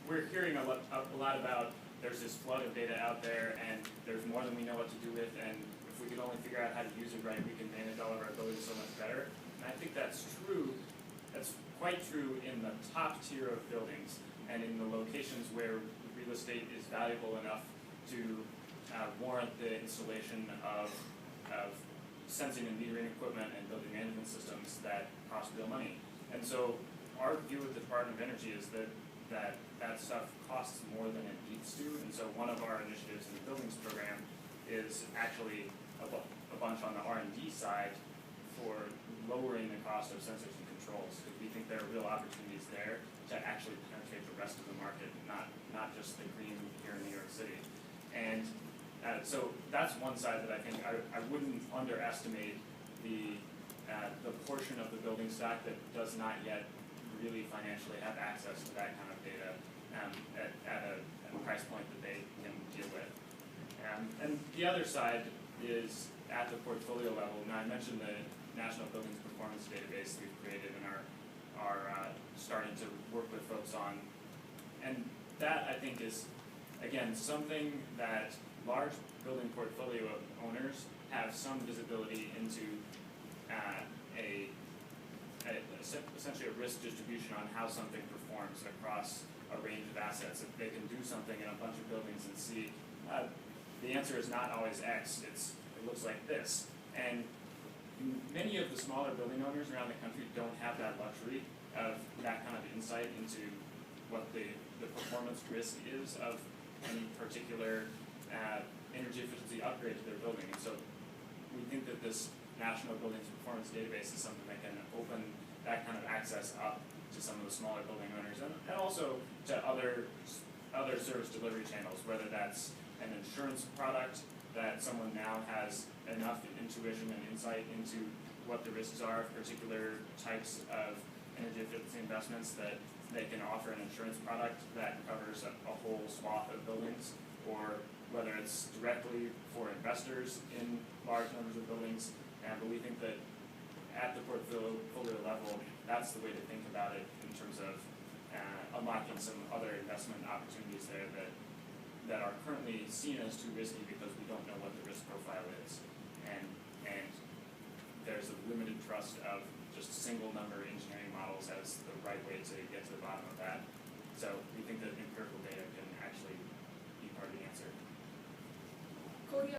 we're hearing a lot about there's this flood of data out there, and there's more than we know what to do with, and if we could only figure out how to use it right, we can manage all of our buildings so much better. And I think that's true. That's quite true in the top tier of buildings, and in the locations where real estate is valuable enough to warrant the installation of sensing and metering equipment and building management systems that cost real money. And so our view with the Department of Energy is that stuff costs more than it needs to, and so one of our initiatives in the buildings program is actually a bunch on the R&D side for lowering the cost of sensors and controls, because we think there are real opportunities there to actually penetrate the rest of the market, not just the green here in New York City. And so that's one side that I think I wouldn't underestimate the portion of the building stock that does not yet really financially have access to that kind of data at a price point that they can deal with. And the other side is at the portfolio level. Now I mentioned the National Buildings Performance Database we've created and are starting to work with folks on. And that, I think, is, again, something that large building portfolio owners have some visibility into essentially a risk distribution on how something performs across a range of assets. If they can do something in a bunch of buildings and see the answer is not always X, it looks like this. And many of the smaller building owners around the country don't have that luxury of that kind of insight into what the performance risk is of any particular energy efficiency upgrade to their building. And so we think that this National Buildings Performance Database is something that can open that kind of access up to some of the smaller building owners, and also to other service delivery channels, whether that's an insurance product that someone now has enough intuition and insight into what the risks are of particular types of energy efficiency investments that they can offer an insurance product that covers a whole swath of buildings, or whether it's directly for investors in large numbers of buildings. But we think that at the portfolio level, that's the way to think about it in terms of unlocking some other investment opportunities there that are currently seen as too risky because we don't know what the risk profile is. And there's a limited trust of just single number engineering models as the right way to get to the bottom of that. So we think that empirical data can actually be part of the answer. Cody,